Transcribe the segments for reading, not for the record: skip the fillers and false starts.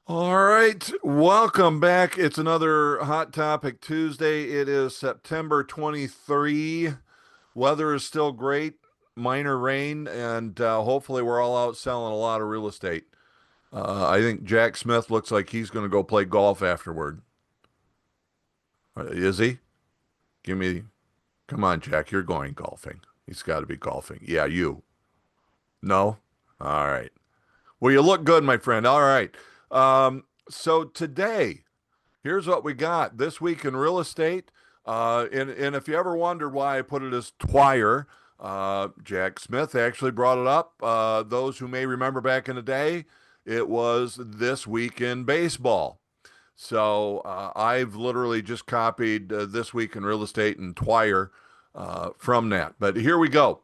All right, welcome back. It's another Hot Topic Tuesday. It is September 23. Weather is still great, minor rain, and hopefully we're all out selling a lot of real estate. I think Jack Smith looks like he's going to go play golf afterward. Is he? Give me, come on, Jack, you're going golfing. He's got to be golfing. Yeah, you. No? All right. Well, you look good, my friend. All right. So today, here's what we got this week in real estate. And if you ever wondered why I put it as Twire, Jack Smith actually brought it up. Those who may remember back in the day, it was this week in baseball. So I've literally just copied this week in real estate and Twire from that. But here we go.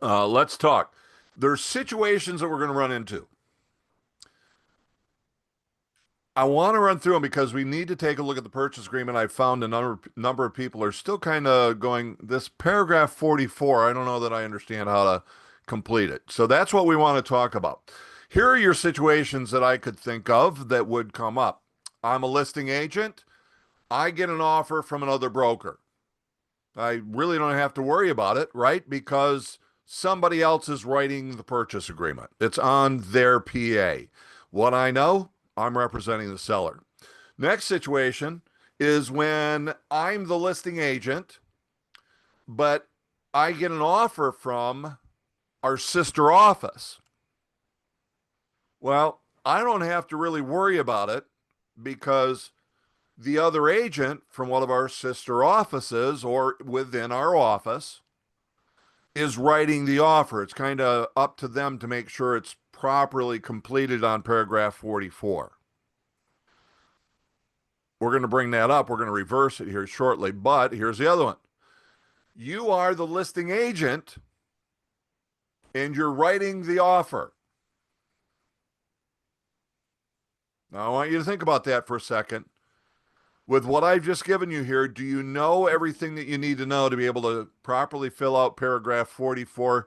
Let's talk. There's situations that we're going to run into. I want to run through them because we need to take a look at the purchase agreement. I found a number of people are still kind of going, this paragraph 44, I don't know that I understand how to complete it. So that's what we want to talk about. Here are your situations that I could think of that would come up. I'm a listing agent. I get an offer from another broker. I really don't have to worry about it, right? Because somebody else is writing the purchase agreement. It's on their PA. What I know, I'm representing the seller. Next situation is when I'm the listing agent, but I get an offer from our sister office. Well, I don't have to really worry about it because the other agent from one of our sister offices or within our office is writing the offer. It's kind of up to them to make sure it's properly completed on paragraph 44. We're going to bring that up. We're going to reverse it here shortly. But here's the other one. You are the listing agent and you're writing the offer. Now, I want you to think about that for a second. With what I've just given you here, do you know everything that you need to know to be able to properly fill out paragraph 44?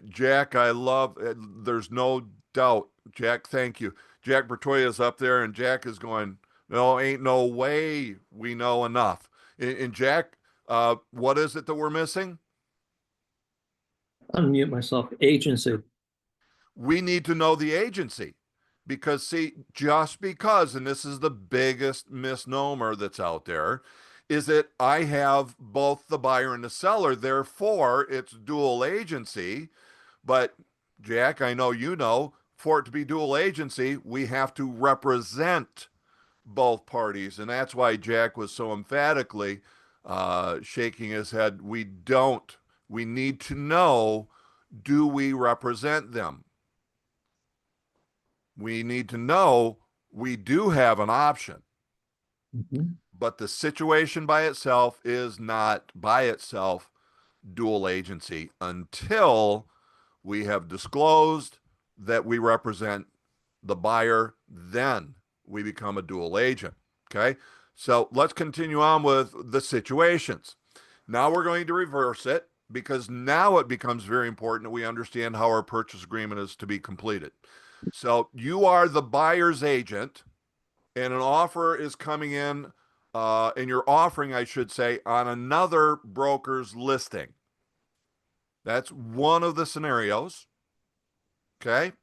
Jack, I love it. There's no doubt. Jack, thank you. Jack Bertoya is up there, and Jack is going, no, ain't no way we know enough. And Jack, what is it that we're missing? Unmute myself. Agency. We need to know the agency because, see, just because, and this is the biggest misnomer that's out there, is that I have both the buyer and the seller. Therefore, it's dual agency. But, Jack, I know you know, for it to be dual agency, we have to represent both parties. And that's why Jack was so emphatically shaking his head. We don't. We need to know, do we represent them? We need to know we do have an option, Mhm. but the situation by itself is not by itself dual agency until we have disclosed that we represent the buyer, then we become a dual agent. Okay. So let's continue on with the situations. Now we're going to reverse it because now it becomes very important that we understand how our purchase agreement is to be completed. So you are the buyer's agent, and an offer is coming in, and you're offering, I should say, on another broker's listing. That's one of the scenarios. Okay.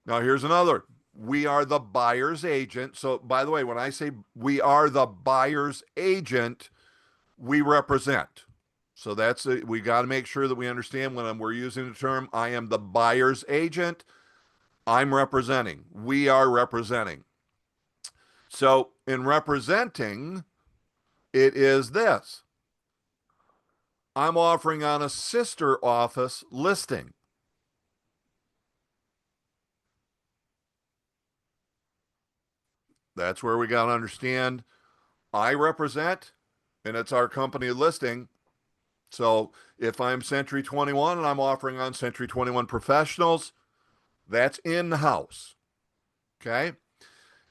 Now here's another. We are the buyer's agent. So, by the way, when I say we are the buyer's agent, we represent. So we got to make sure that we understand when we're using the term I am the buyer's agent. I'm representing. We are representing. So, in representing, it is this. I'm offering on a sister office listing. That's where we got to understand I represent, and it's our company listing. So if I'm Century 21 and I'm offering on Century 21 professionals, that's in house. Okay.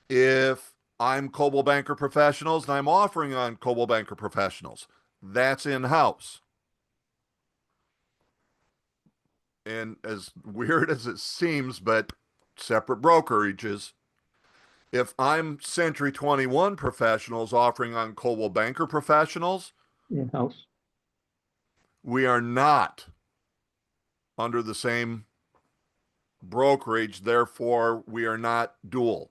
If I'm Coldwell Banker Professionals and I'm offering on Coldwell Banker Professionals, that's in house. And as weird as it seems, but separate brokerages. If I'm Century 21 Professionals offering on Coldwell Banker Professionals, in-house. we are not under the same brokerage. Therefore, we are not dual.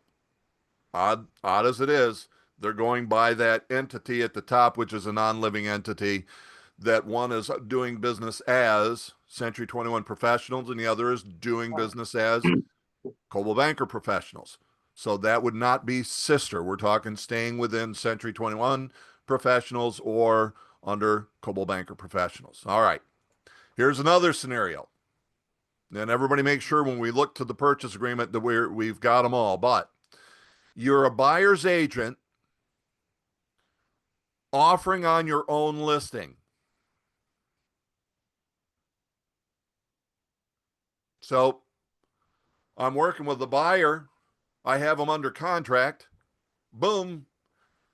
Odd as it is, they're going by that entity at the top, which is a non-living entity. That one is doing business as Century 21 Professionals, and the other is doing business as Coldwell Banker Professionals. So that would not be sister. We're talking staying within Century 21 Professionals or under Coldwell Banker Professionals. All right. Here's another scenario. And everybody make sure when we look to the purchase agreement that we've got them all. But you're a buyer's agent offering on your own listing. So I'm working with the buyer. I have them under contract. Boom.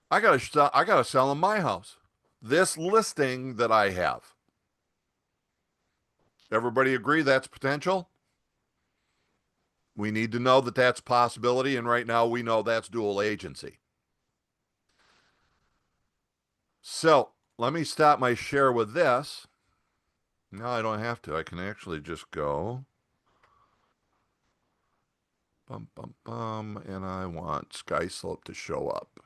I gotta sell them my house. This listing that I have. Everybody agree that's potential? We need to know that that's a possibility, and right now we know that's dual agency. So let me stop my share with this. No, I don't have to. I can actually just go. Bum, bum, bum, and I want SkySlope to show up.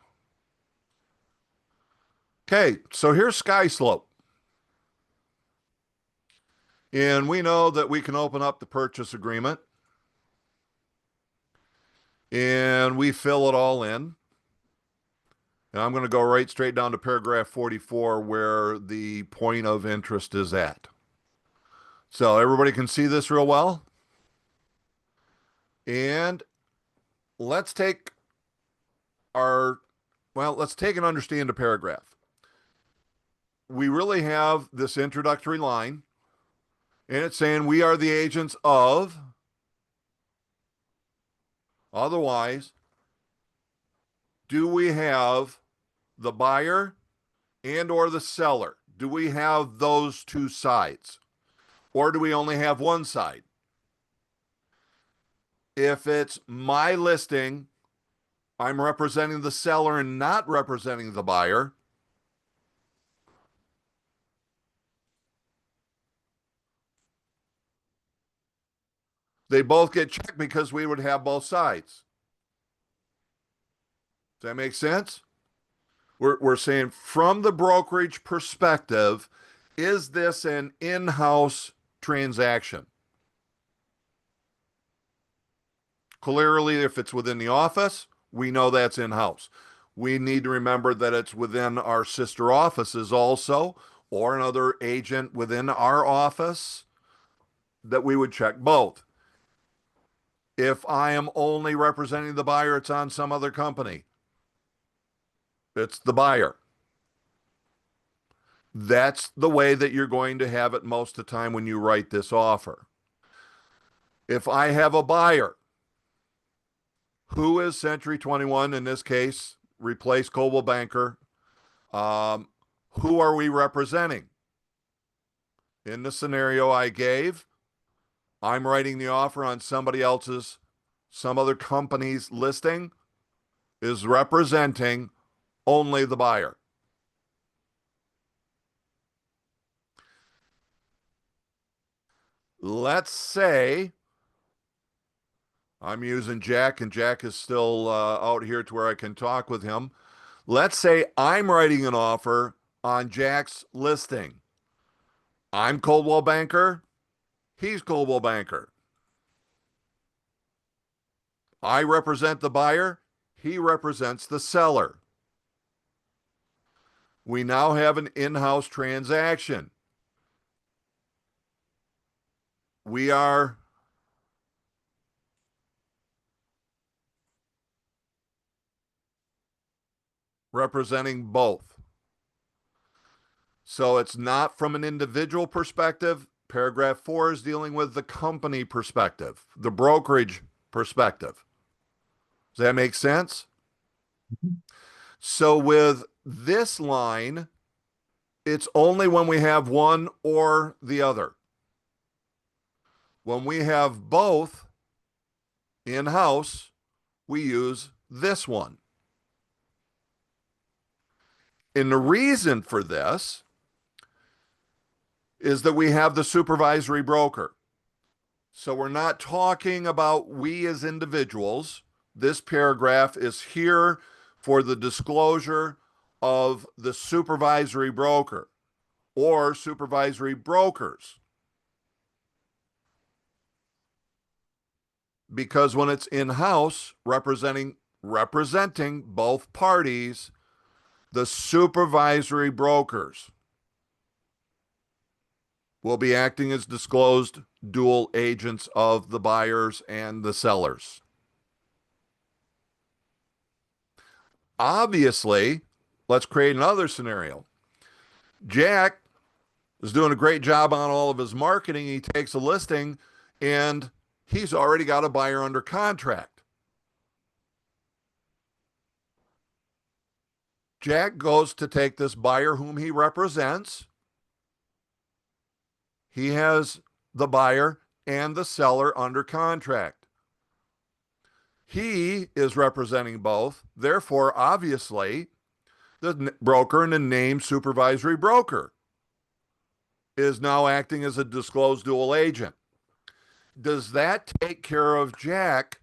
Okay, so here's SkySlope. And we know that we can open up the purchase agreement and we fill it all in. And I'm going to go right straight down to paragraph 44 where the point of interest is at. So everybody can see this real well. And let's take let's take and understand a paragraph. We really have this introductory line, and it's saying we are the agents of, otherwise, do we have the buyer and or the seller? Do we have those two sides? Or do we only have one side? If it's my listing, I'm representing the seller and not representing the buyer. They both get checked because we would have both sides. Does that make sense? We're saying from the brokerage perspective, is this an in-house transaction? Clearly, if it's within the office, we know that's in-house. We need to remember that it's within our sister offices also, or another agent within our office, that we would check both. If I am only representing the buyer, it's on some other company. It's the buyer. That's the way that you're going to have it most of the time when you write this offer. If I have a buyer, who is Century 21 in this case, replace Coldwell Banker, who are we representing? In the scenario I gave, I'm writing the offer on somebody else's, some other company's listing, is representing only the buyer. Let's say I'm using Jack, and Jack is still out here to where I can talk with him. Let's say I'm writing an offer on Jack's listing. I'm Coldwell Banker. He's Coldwell Banker. I represent the buyer. He represents the seller. We now have an in-house transaction. We are representing both. So it's not from an individual perspective. Paragraph 4 is dealing with the company perspective, the brokerage perspective. Does that make sense? Mhm. So with this line, it's only when we have one or the other. When we have both in-house, we use this one. And the reason for this is that we have the supervisory broker. So we're not talking about we as individuals. This paragraph is here for the disclosure of the supervisory broker or supervisory brokers. Because when it's in-house representing both parties, the supervisory brokers will be acting as disclosed dual agents of the buyers and the sellers. Obviously, let's create another scenario. Jack is doing a great job on all of his marketing. He takes a listing and he's already got a buyer under contract. Jack goes to take this buyer whom he represents. He has the buyer and the seller under contract. He is representing both. Therefore, obviously, the broker and the named supervisory broker is now acting as a disclosed dual agent. Does that take care of Jack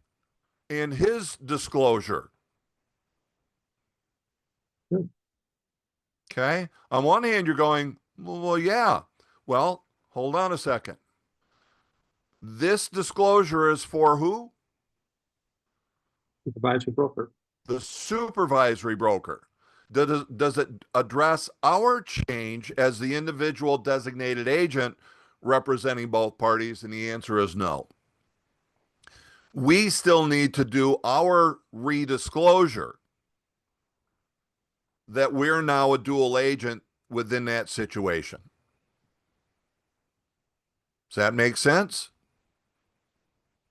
in his disclosure? Good. Okay. On one hand, you're going, well, yeah. Well, hold on a second. This disclosure is for who? Supervisory broker. The supervisory broker. Does it address our change as the individual designated agent representing both parties? And the answer is no. We still need to do our redisclosure that we're now a dual agent within that situation. Does that make sense?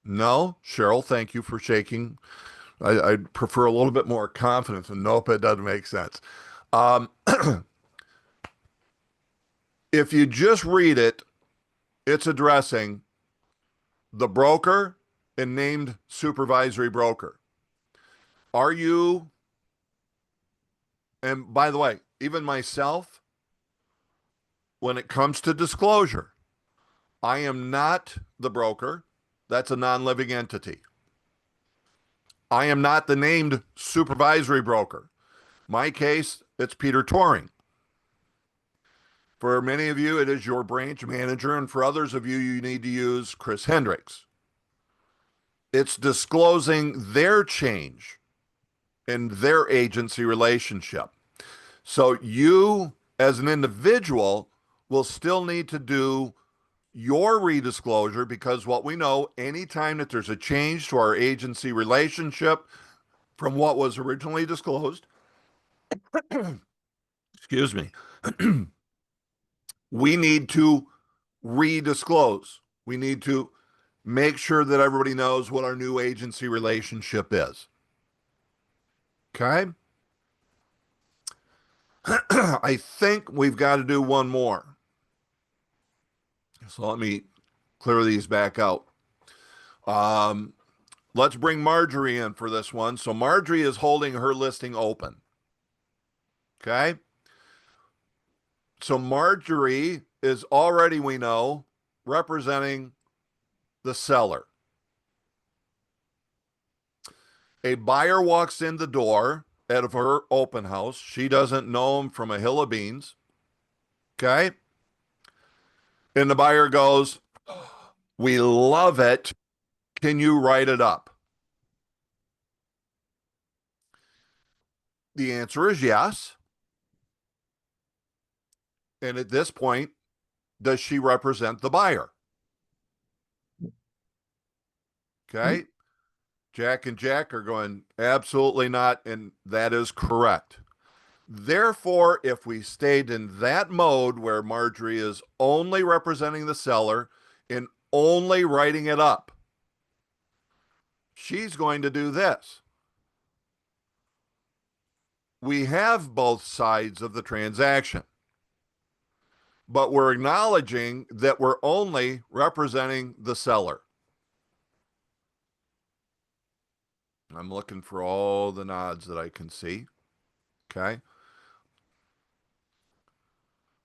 No? Cheryl, thank you for shaking. I'd prefer a little bit more confidence, and nope, it doesn't make sense. If you just read it, it's addressing the broker and named supervisory broker. Are you, and by the way, even myself, when it comes to disclosure, I am not the broker. That's a non-living entity. I am not the named supervisory broker. My case, it's Peter Toring. For many of you, it is your branch manager, and for others of you, you need to use Chris Hendricks. It's disclosing their change in their agency relationship. So you, as an individual, will still need to do your redisclosure, because what we know, anytime that there's a change to our agency relationship from what was originally disclosed, excuse me, we need to redisclose. We need to make sure that everybody knows what our new agency relationship is. Okay? I think we've got to do one more. So let me clear these back out. Let's bring Marjorie in for this one. So Marjorie is holding her listing open. Okay. So Marjorie is already, we know, representing the seller. A buyer walks in the door out of her open house. She doesn't know him from a hill of beans. Okay. And the buyer goes, "We love it. Can you write it up?" The answer is yes. And at this point, does she represent the buyer? Okay. Jack and Jack are going, absolutely not. And that is correct. Therefore, if we stayed in that mode where Marjorie is only representing the seller and only writing it up, she's going to do this. We have both sides of the transaction, but we're acknowledging that we're only representing the seller. I'm looking for all the nods that I can see. Okay.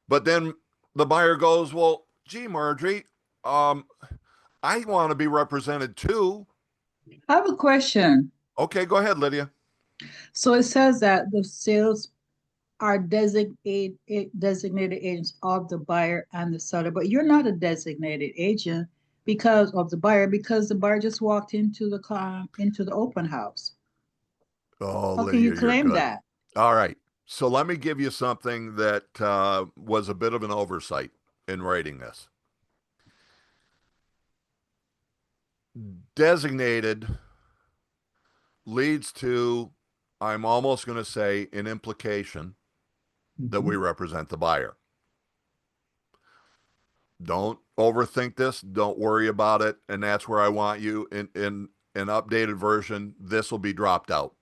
But then the buyer goes, well, gee, Marjorie, um, I want to be represented too. I have a question. Okay, go ahead, Lydia. So it says that the sales are designated agents of the buyer and the seller, but you're not a designated agent because of the buyer, because the buyer just walked into the open house. Oh, How can you Lydia, you're claim good. that? All right. So let me give you something that was a bit of an oversight in writing this. Designated leads to, I'm almost going to say, an implication that we represent the buyer. Don't overthink this. Don't worry about it. And that's where I want you in an updated version. This will be dropped out.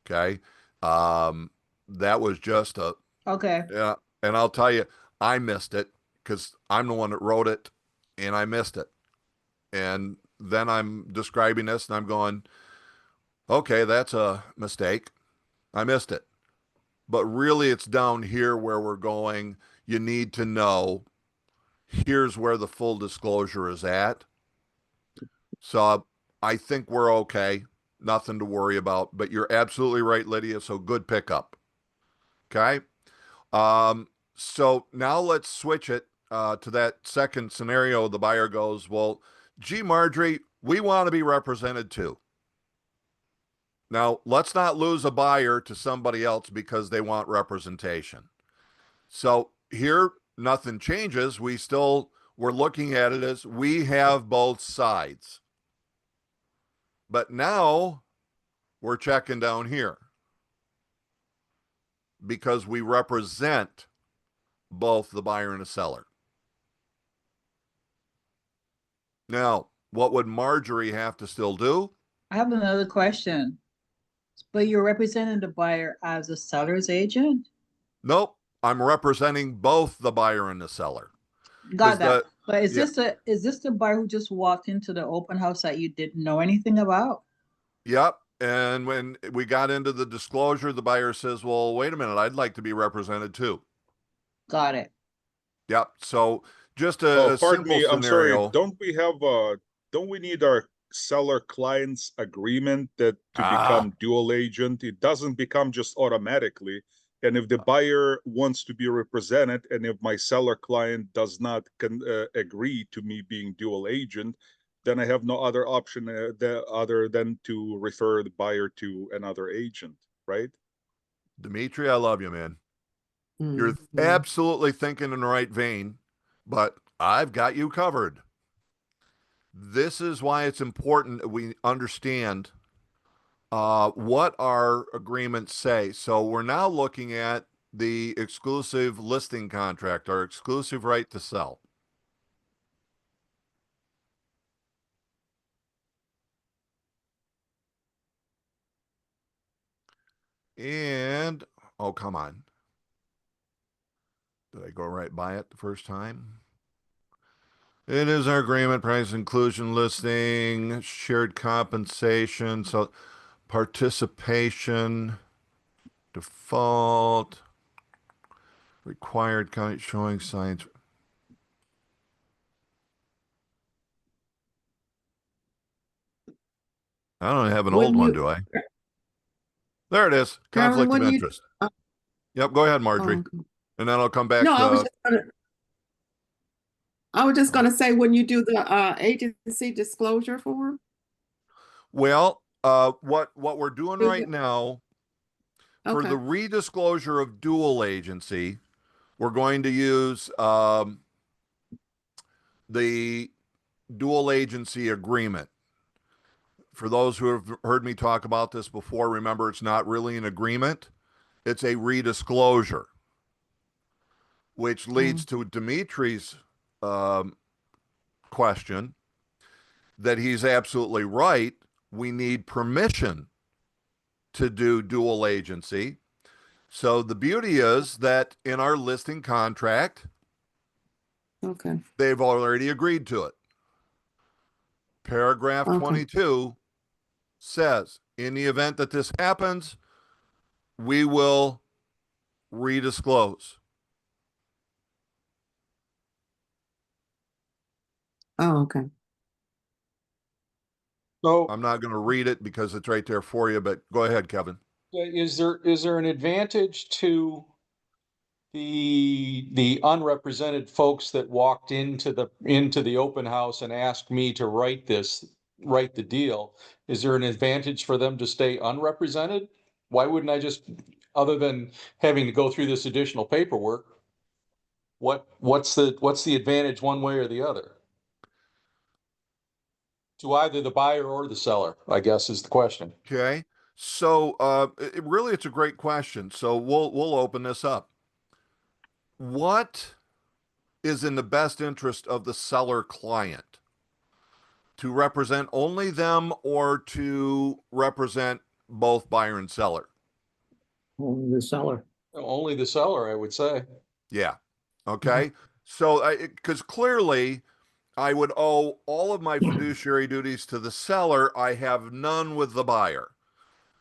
Okay. That was just a, Okay. yeah. And I'll tell you, I missed it because I'm the one that wrote it and I missed it. And then I'm describing this and I'm going, okay, that's a mistake. I missed it. But really, it's down here where we're going. You need to know here's where the full disclosure is at. So I think we're okay. Nothing to worry about. But you're absolutely right, Lydia. So good pickup. Okay. So now let's switch it to that second scenario. The buyer goes, well, gee, Marjorie, we want to be represented too. Now, let's not lose a buyer to somebody else because they want representation. So here, nothing changes. We're looking at it as we have both sides. But now we're checking down here because we represent both the buyer and the seller. Now, what would Marjorie have to still do? I have another question. But you're representing the buyer as a seller's agent? Nope. I'm representing both the buyer and the seller. Got Because that. But yeah, is this the buyer who just walked into the open house that you didn't know anything about? yep. And when we got into the disclosure, the buyer says, well, wait a minute, I'd like to be represented too. Got it. Yep. So just Oh, a pardon simple me. I'm sorry. scenario. Don't we need our seller client's agreement that to become dual agent? It doesn't become just automatically. And if the buyer wants to be represented, and if my seller client does not agree to me being dual agent, then I have no other option other than to refer the buyer to another agent, right? Dimitri, I love you, man. You're absolutely thinking in the right vein, but I've got you covered. This is why it's important that we understand what our agreements say. So we're now looking at the exclusive listing contract, our exclusive right to sell. And, oh, come on. Did I go right by it the first time? It is our agreement, price inclusion listing, shared compensation, so participation, default, required showing signs. I don't have an old one, do I? There it is. Carolyn, Conflict of when you, interest. Yep, go ahead, Marjorie. okay. And then I'll come back No, to I was just gonna say, when you do the agency disclosure form, well, what we're doing Is right it- now for okay, the redisclosure of dual agency, we're going to use the dual agency agreement. For those who have heard me talk about this before, remember it's not really an agreement, it's a redisclosure, which leads to Dimitri's question that he's absolutely right. We need permission to do dual agency. So the beauty is that in our listing contract, okay, they've already agreed to it. Paragraph okay. 22 says, in the event that this happens, we will redisclose. Oh, okay. So I'm not going to read it because it's right there for you, but go ahead, Kevin. is there an advantage to the unrepresented folks that walked into the open house and asked me to write the deal? Is there an advantage for them to stay unrepresented? Why wouldn't I just, other than having to go through this additional paperwork, what's the advantage one way or the other? To either the buyer or the seller, I guess is the question. Okay. So really it's a great question. So we'll open this up. What is in the best interest of the seller client? To represent only them or to represent both buyer and seller? Only the seller. Only the seller, I would say. Yeah. Okay. So because clearly I would owe all of my fiduciary duties to the seller. I have none with the buyer.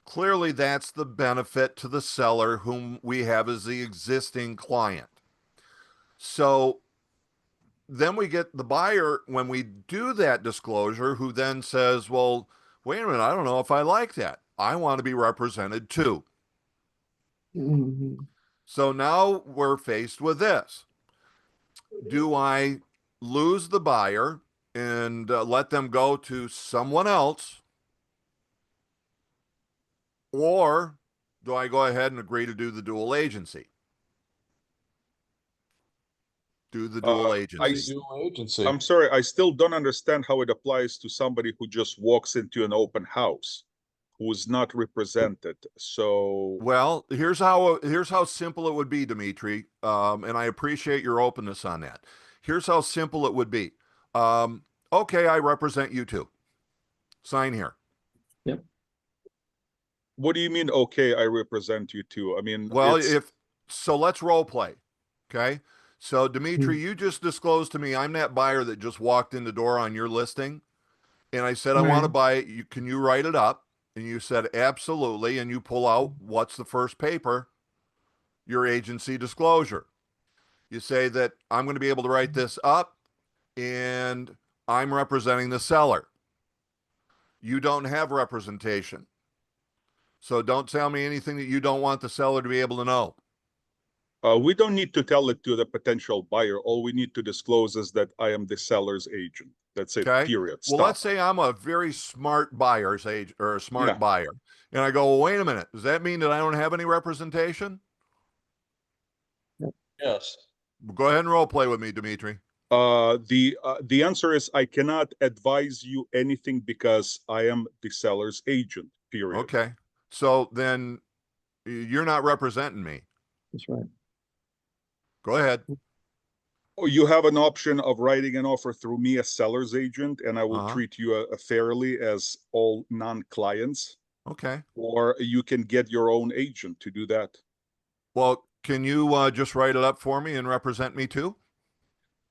Clearly that's the benefit to the seller whom we have as the existing client. So then we get the buyer when we do that disclosure, who then says, well, wait a minute, I don't know if I like that. I want to be represented too. Mhm. So now we're faced with this. Do I lose the buyer and let them go to someone else? Or do I go ahead and agree to do the dual agency? Do the dual I agency. Dual agency. I'm sorry, I still don't understand how it applies to somebody who just walks into an open house, who is not represented. So, Well, here's how simple it would be, Dimitri, and I appreciate your openness on that. Here's how simple it would be. Okay, I represent you too. Sign here. what do you mean, okay, I represent you too? I mean, Well, it's, so let's role play. Okay. So Dimitri, you just disclosed to me I'm that buyer that just walked in the door on your listing, and I said I want to Right. buy it. Can you write it up? And you said absolutely, and you pull out what's the first paper? Your agency disclosure. You say that I'm going to be able to write this up and I'm representing the seller. You don't have representation. So don't tell me anything that you don't want the seller to be able to know. we don't need to tell it to the potential buyer. All we need to disclose is that I am the seller's agent. That's it, Okay. period. Well, Stop. let's say I'm a very smart buyer's agent or a smart Yeah. buyer. And I go, well, wait a minute. Does that mean that I don't have any representation? Yes. Go ahead and role play with me, Dimitri. The answer is I cannot advise you anything because I am the seller's agent, period. Okay. So then you're not representing me. That's right. Go ahead. You have an option of writing an offer through me as seller's agent, and I will Uh-huh. treat you fairly as all non-clients, Okay. or you can get your own agent to do that. Well, can you just write it up for me and represent me too?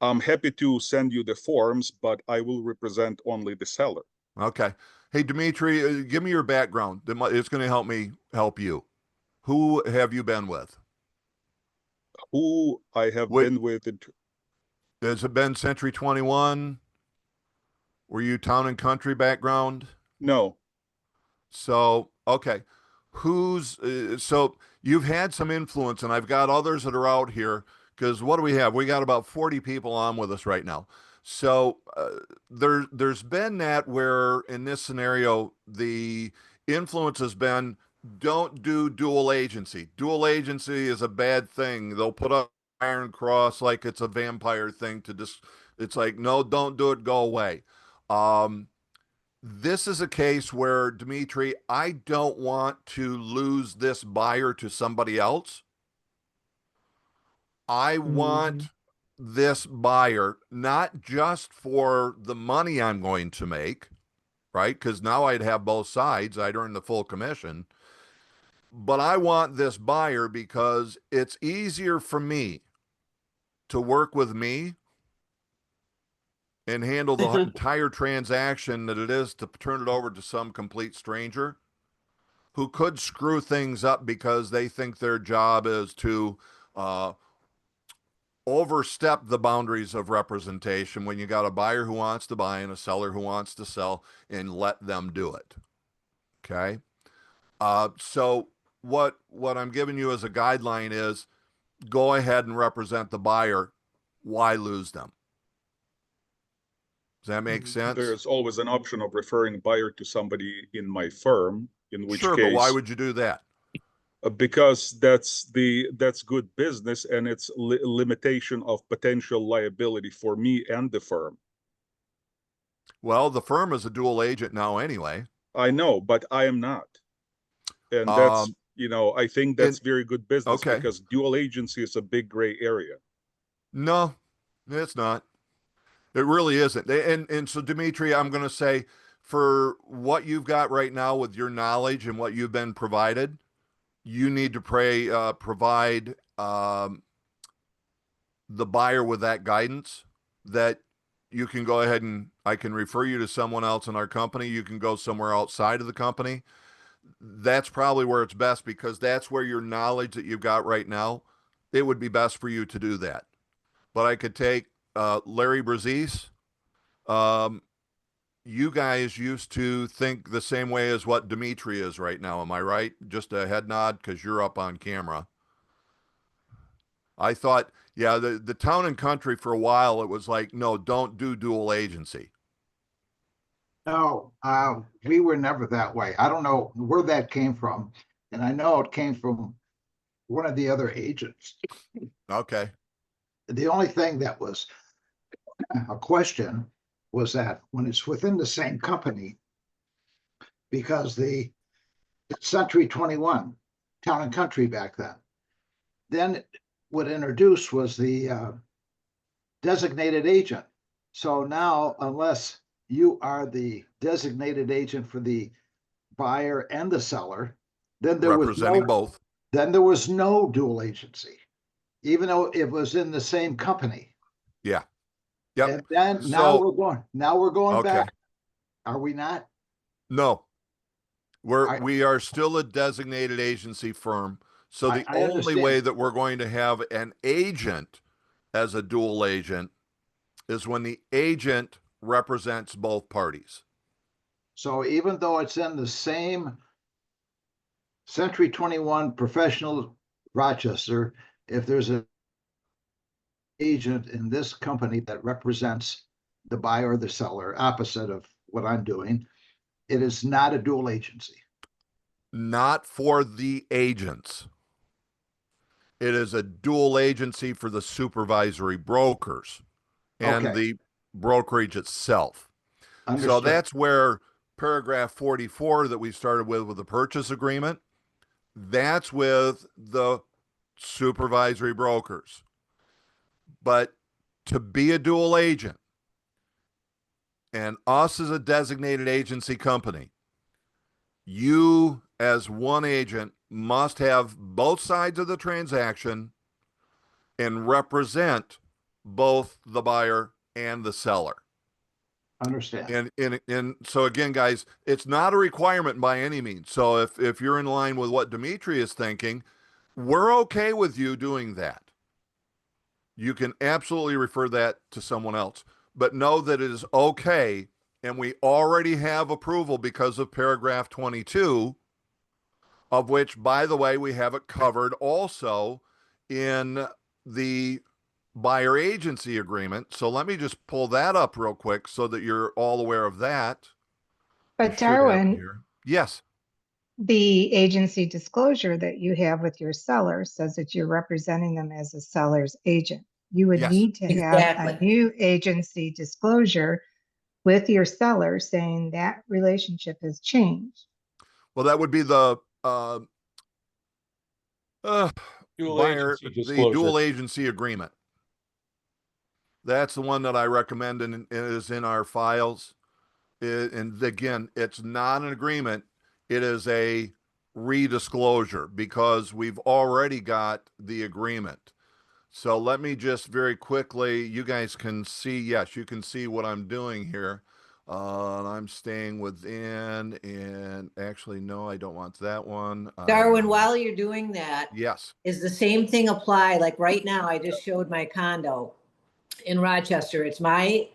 I'm happy to send you the forms, but I will represent only the seller. Okay. Hey, Dimitri, give me your background. It's going to help me help you. Who have you been with? Who I have Wait. been with, Has it been Century 21? Were you town and country background? no. So, okay. So you've had some influence, and I've got others that are out here because what do we have? We got about 40 people on with us right now. So there's been that where in this scenario, the influence has been don't do dual agency. Dual agency is a bad thing. They'll put up Iron Cross like it's a vampire thing to just, it's like, no, don't do it, go away. This is a case where, Dimitri, I don't want to lose this buyer to somebody else. I want this buyer not just for the money I'm going to make, right? Because now I'd have both sides, I'd earn the full commission. But I want this buyer because it's easier for me to work with me and handle the entire transaction that it is to turn it over to some complete stranger who could screw things up because they think their job is to overstep the boundaries of representation when you got a buyer who wants to buy and a seller who wants to sell, and let them do it. Okay. So what I'm giving you as a guideline is go ahead and represent the buyer. Why lose them? Does that make sense? There's always an option of referring buyer to somebody in my firm, in which Sure, case, but why would you do that? because that's good business, and it's limitation of potential liability for me and the firm. Well, the firm is a dual agent now anyway. I know, but I am not. And that's, I think that's very good business, okay. because dual agency is a big gray area. No, it's not. It really isn't. And so, Dimitri, I'm going to say, for what you've got right now with your knowledge and what you've been provided, you need to provide the buyer with that guidance, that you can go ahead and I can refer you to someone else in our company. You can go somewhere outside of the company. That's probably where it's best, because that's where your knowledge that you've got right now, it would be best for you to do that. But I could take Larry Brazis. You guys used to think the same way as what Dimitri is right now. Am I right? Just a head nod because you're up on camera. I thought, yeah, the Town and Country for a while, it was like, no, don't do dual agency. No, we were never that way. I don't know where that came from. And I know it came from one of the other agents. Okay. The only thing that was a question was that when it's within the same company, because the Century 21, Town and Country back then what introduced was the designated agent. So now, unless you are the designated agent for the buyer and the seller, then there Representing both. Then there was no dual agency, even though it was in the same company. Yeah. Yep. And then now we're going okay. back. Are we not? No. We are still a designated agency firm. So the I only understand. way that we're going to have an agent as a dual agent is when the agent represents both parties. So even though it's in the same Century 21 Professional Rochester, if there's an agent in this company that represents the buyer or the seller, opposite of what I'm doing, it is not a dual agency. Not for the agents. It is a dual agency for the supervisory brokers and Okay. the brokerage itself. Understood. So that's where paragraph 44 that we started with the purchase agreement, that's with the supervisory brokers. But to be a dual agent, and us as a designated agency company, you as one agent must have both sides of the transaction and represent both the buyer and the seller. Understand. And so again, guys, it's not a requirement by any means. So if you're in line with what Dimitri is thinking, we're okay with you doing that. You can absolutely refer that to someone else, but know that it is okay. And we already have approval because of paragraph 22, of which, by the way, we have it covered also in the buyer agency agreement. So let me just pull that up real quick so that you're all aware of that. I But should have it Darwin, here. Yes. the agency disclosure that you have with your seller says that you're representing them as a seller's agent. You would Yes. need to have a new agency disclosure with your seller saying that relationship has changed. Well, that would be the Dual buyer, agency the disclosure. dual agency agreement. That's the one that I recommend, and it is in our files. And again, it's not an agreement. It is a redisclosure because we've already got the agreement. So let me just very quickly, you guys can see, yes, you can see what I'm doing here. And I'm staying within, and actually, no, I don't want that one. Darwin, while you're doing that, Yes, is the same thing apply? Like right now, I just showed my condo in Rochester. It's my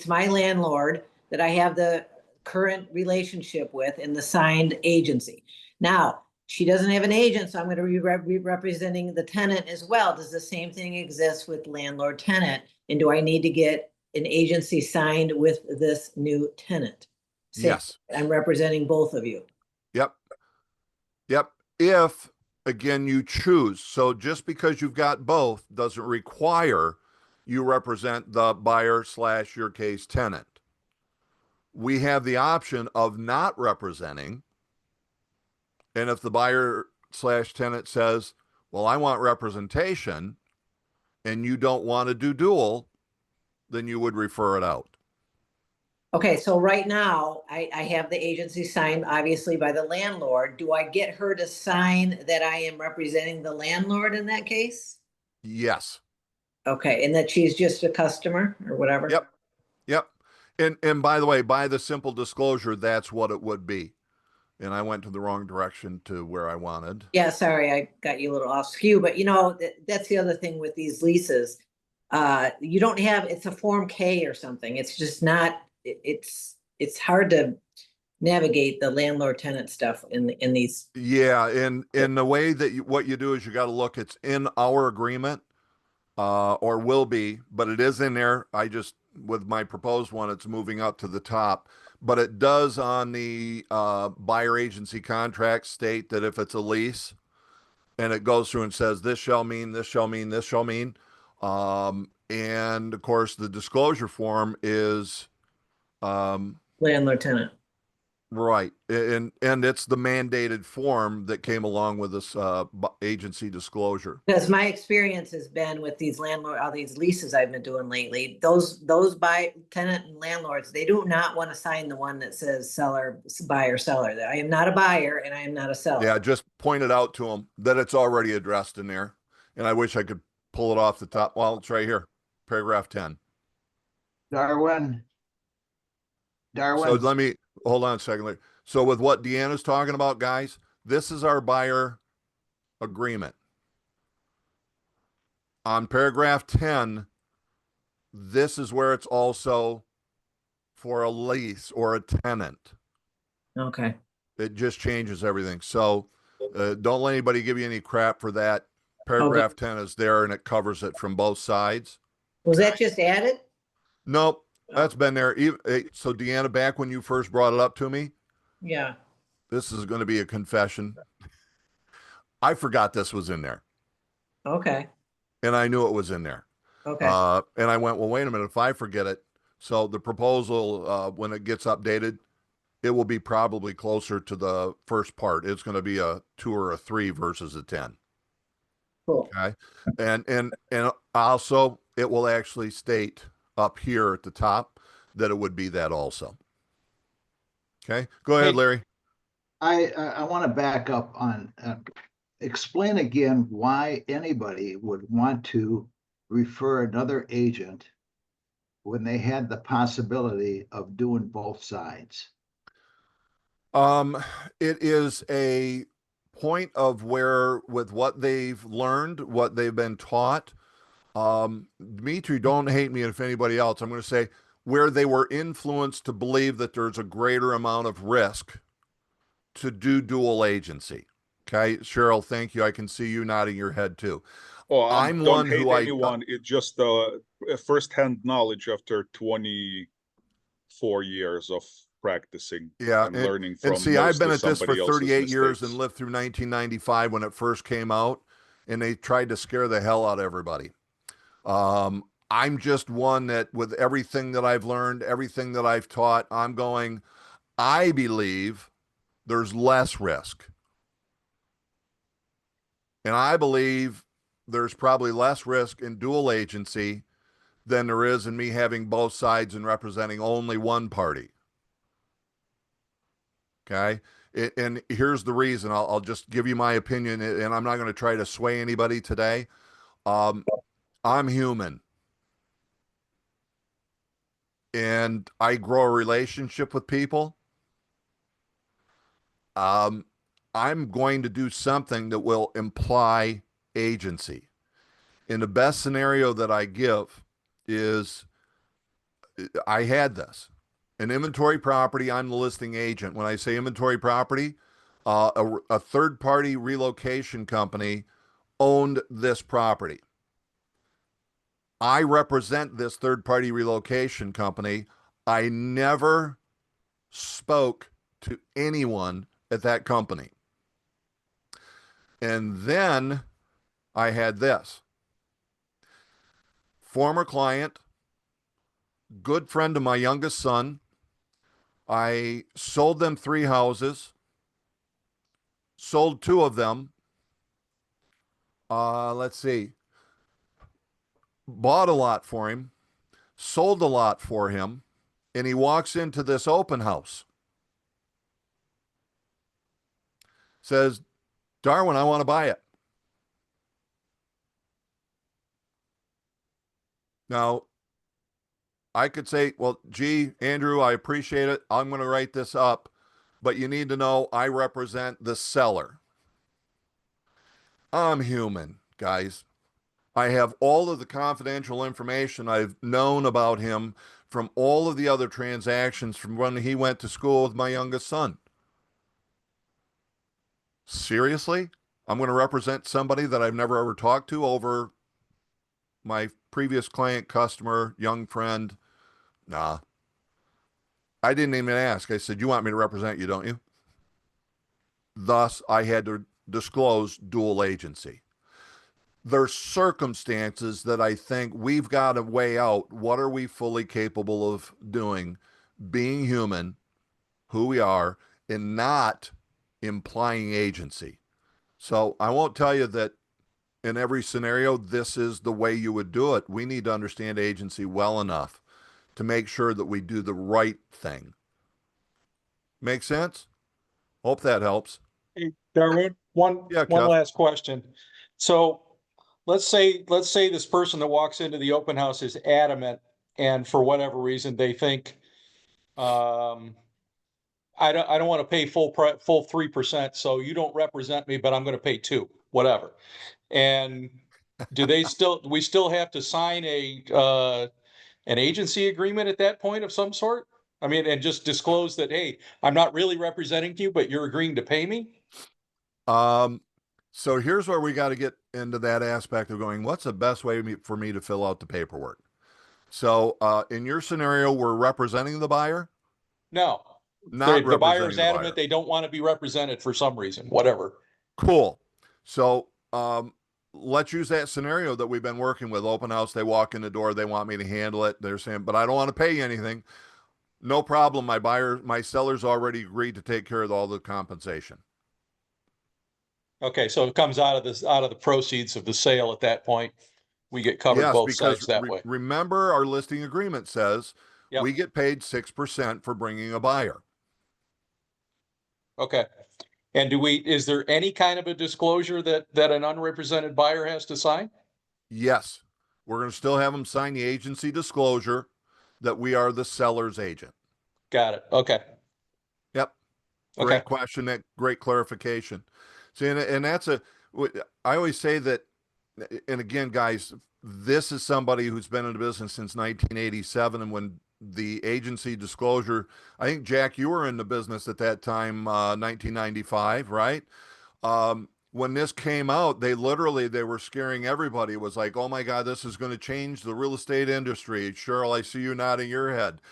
landlord that I have the current relationship with in the signed agency. Now, she doesn't have an agent, so I'm going to be representing the tenant as well. Does the same thing exist with landlord tenant? And do I need to get an agency signed with this new tenant? Say yes, I'm representing both of you. yep, yep. If, again, you choose. So just because you've got both doesn't require you represent the buyer / your case tenant. We have the option of not representing. And if the buyer / tenant says, well, I want representation, and you don't want to do dual, then you would refer it out. Okay, so right now, I have the agency signed obviously by the landlord. Do I get her to sign that I am representing the landlord in that case? Yes. Okay, and that she's just a customer or whatever? Yep. Yep. And by the way, by the simple disclosure, that's what it would be. And I went to the wrong direction to where I wanted. Yeah, sorry, I got you a little off skew, but you know, that's the other thing with these leases. You don't have, it's a Form K or something. It's just not, it's hard to navigate the landlord tenant stuff in these. Yeah, and in the way that what you do is you got to look, it's in our agreement, or will be, but it is in there. I just, with my proposed one, it's moving up to the top, but it does on the buyer agency contract state that if it's a lease and it goes through and says, this shall mean, this shall mean, this shall mean. And of course the disclosure form is, Landlord tenant. right. And it's the mandated form that came along with this agency disclosure. Because my experience has been with these landlord, all these leases I've been doing lately, those buy tenant and landlords, they do not want to sign the one that says buyer, seller. I am not a buyer and I am not a seller. Yeah, just point it out to them that it's already addressed in there. And I wish I could pull it off the top. Well, it's right here, paragraph 10. Darwin. So let me, hold on a second. So with what Deanna's talking about, guys, this is our buyer agreement. On paragraph 10, this is where it's also for a lease or a tenant. Okay. It just changes everything. So don't let anybody give you any crap for that. Paragraph 10 is there and it covers it from both sides. Was that just added? Nope, that's been there. So Deanna, back when you first brought it up to me, Yeah. this is going to be a confession. I forgot this was in there. Okay. And I knew it was in there. Okay. And I went, well, wait a minute, if I forget it. So the proposal, when it gets updated, it will be probably closer to the first part. It's going to be a 2 or a 3 versus a 10. Cool. Okay. And also it will actually state up here at the top that it would be that also. Okay. Go ahead, Hey. Larry. I want to back up on, explain again why anybody would want to refer another agent when they had the possibility of doing both sides. It is a point of where, with what they've learned, what they've been taught. Dmitry, don't hate me if anybody else. I'm going to say where they were influenced to believe that there's a greater amount of risk to do dual agency. Okay, Cheryl, thank you. I can see you nodding your head too. Oh, I'm don't one hate who anyone. It's just first-hand knowledge after 24 years of practicing Yeah, and learning from. And see, I've been mostly at this for somebody else's 38 years and mistakes. lived through 1995 when it first came out, and they tried to scare the hell out of everybody. I'm just one that, with everything that I've learned, everything that I've taught, I'm going, I believe there's less risk. And I believe there's probably less risk in dual agency than there is in me having both sides and representing only one party. Okay. And here's the reason. I'll just give you my opinion, and I'm not going to try to sway anybody today. I'm human. And I grow a relationship with people. I'm going to do something that will imply agency. And the best scenario that I give is I had this. An inventory property, I'm the listing agent. When I say inventory property, a third-party relocation company owned this property. I represent this third-party relocation company. I never spoke to anyone at that company. And then I had this. Former client, good friend of my youngest son. I sold them 3 houses, sold 2 of them. Let's see. Bought a lot for him, sold a lot for him, and he walks into this open house. Says, Darwin, I want to buy it. Now, I could say, well, gee, Andrew, I appreciate it. I'm going to write this up, but you need to know I represent the seller. I'm human, guys. I have all of the confidential information I've known about him from all of the other transactions from when he went to school with my youngest son. Seriously? I'm going to represent somebody that I've never ever talked to over my previous client, customer, young friend. Nah. I didn't even ask. I said, you want me to represent you, don't you? Thus, I had to disclose dual agency. There's circumstances that I think we've got to weigh out. What are we fully capable of doing, being human, who we are, and not implying agency? So I won't tell you that in every scenario, this is the way you would do it. We need to understand agency well enough to make sure that we do the right thing. Make sense? Hope that helps. Hey, Darwin, one Kev. last question. So let's say this person that walks into the open house is adamant, and for whatever reason they think, I don't want to pay full 3%, so you don't represent me, but I'm going to pay 2, whatever. And do we still have to sign an agency agreement at that point of some sort? I mean, and just disclose that, hey, I'm not really representing you, but you're agreeing to pay me? So here's where we got to get into that aspect of going, what's the best way for me to fill out the paperwork? So in your scenario, we're representing the buyer? No. Not The buyer representing is the adamant buyer. they don't want to be represented for some reason, whatever. Cool. So let's use that scenario that we've been working with. Open house, they walk in the door, they want me to handle it. They're saying, but I don't want to pay you anything. No problem. My seller's already agreed to take care of all the compensation. Okay, so it comes out of the proceeds of the sale at that point. We get covered Yes, both because sides that way. remember our listing agreement says Yep. we get paid 6% for bringing a buyer. Okay. And is there any kind of a disclosure that an unrepresented buyer has to sign? Yes. We're going to still have them sign the agency disclosure that we are the seller's agent. Got it. Okay. Yep. Okay. Great question. That great clarification. See, and that's I always say that, and again, guys, this is somebody who's been in the business since 1987. And when the agency disclosure, I think, Jack, you were in the business at that time, 1995, right? When this came out, they were scaring everybody. It was like, oh my God, this is going to change the real estate industry. Cheryl, I see you nodding your head.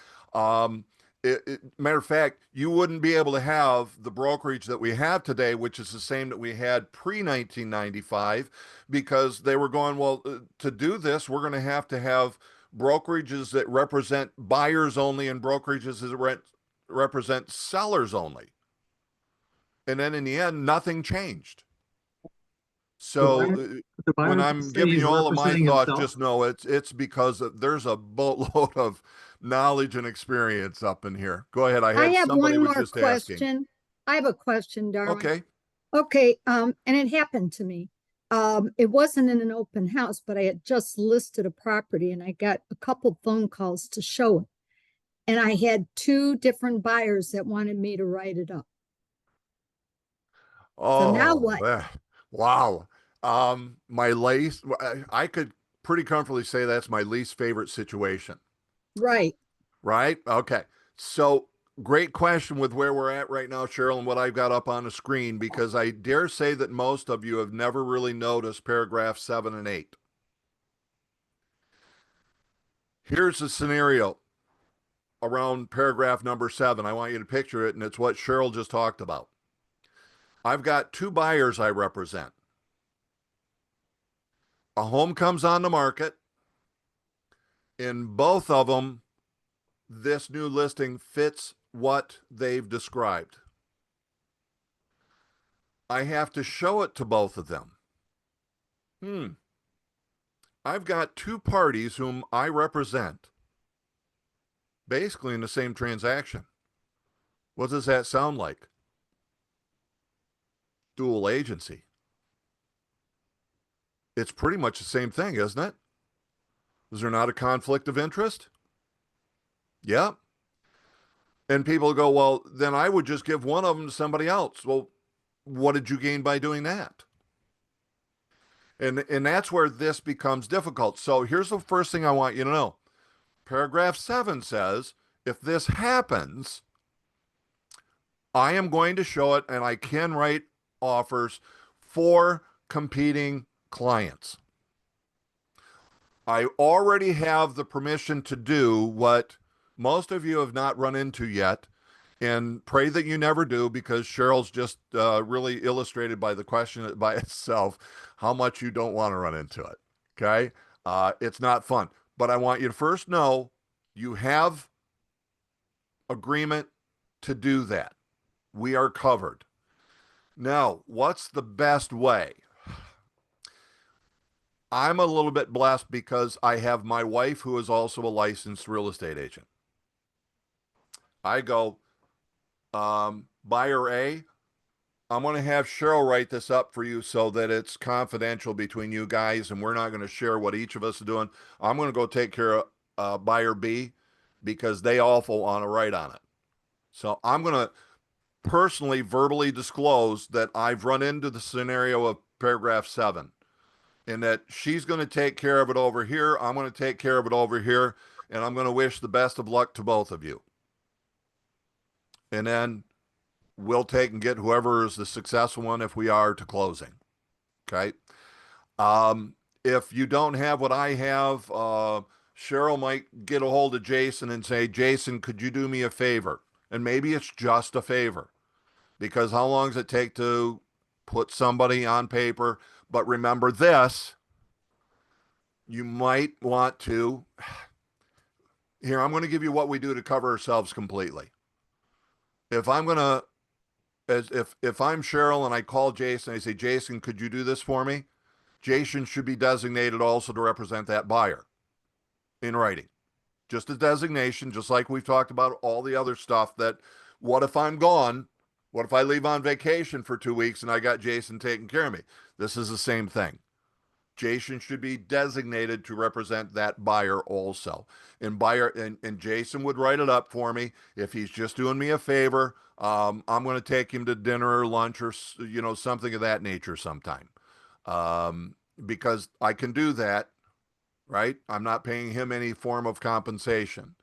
Matter of fact, you wouldn't be able to have the brokerage that we have today, which is the same that we had pre-1995, because they were going, well, to do this, we're going to have brokerages that represent buyers only and brokerages that represent sellers only. And then in the end, nothing changed. So when I'm giving you all of my thoughts, just know it's because there's a boatload of knowledge and experience up in here. Go ahead. I have somebody one was more just question. asking. I have a question, Darwin. Okay. Okay, and it happened to me. It wasn't in an open house, but I had just listed a property and I got a couple phone calls to show it. And I had 2 different buyers that wanted me to write it up. So now what? Wow. My least, I could pretty comfortably say that's my least favorite situation. Right. Right? Okay. So great question with where we're at right now, Cheryl, and what I've got up on the screen, because I dare say that most of you have never really noticed paragraph 7 and 8. Here's the scenario around paragraph number 7. I want you to picture it, and it's what Cheryl just talked about. I've got 2 buyers I represent. A home comes on the market. In both of them, this new listing fits what they've described. I have to show it to both of them. I've got 2 parties whom I represent, basically in the same transaction. What does that sound like? Dual agency. It's pretty much the same thing, isn't it? Is there not a conflict of interest? Yeah. And people go, well, then I would just give one of them to somebody else. Well, what did you gain by doing that? And that's where this becomes difficult. So here's the first thing I want you to know. Paragraph 7 says, if this happens, I am going to show it, and I can write offers for competing clients. I already have the permission to do what most of you have not run into yet, and pray that you never do, because Cheryl's just really illustrated by the question by itself how much you don't want to run into it. Okay? It's not fun. But I want you to first know you have agreement to do that. We are covered. Now, what's the best way? I'm a little bit blessed because I have my wife who is also a licensed real estate agent. I go, buyer A, I'm going to have Cheryl write this up for you so that it's confidential between you guys, and we're not going to share what each of us is doing. I'm going to go take care of buyer B because they also want to write on it. So I'm going to personally verbally disclose that I've run into the scenario of paragraph 7, and that she's going to take care of it over here. I'm going to take care of it over here, and I'm going to wish the best of luck to both of you. And then we'll take and get whoever is the successful one if we are to closing. Okay. If you don't have what I have, Cheryl might get a hold of Jason and say, Jason, could you do me a favor? And maybe it's just a favor, because how long does it take to put somebody on paper? But remember this, you might want to, here, I'm going to give you what we do to cover ourselves completely. If I'm going to, if I'm Cheryl and I call Jason, I say, Jason, could you do this for me? Jason should be designated also to represent that buyer in writing. Just a designation, just like we've talked about all the other stuff, that what if I'm gone? What if I leave on vacation for 2 weeks and I got Jason taking care of me? This is the same thing. Jason should be designated to represent that buyer also. And Jason would write it up for me. If he's just doing me a favor, I'm going to take him to dinner or lunch or, something of that nature sometime. Because I can do that, right? I'm not paying him any form of compensation.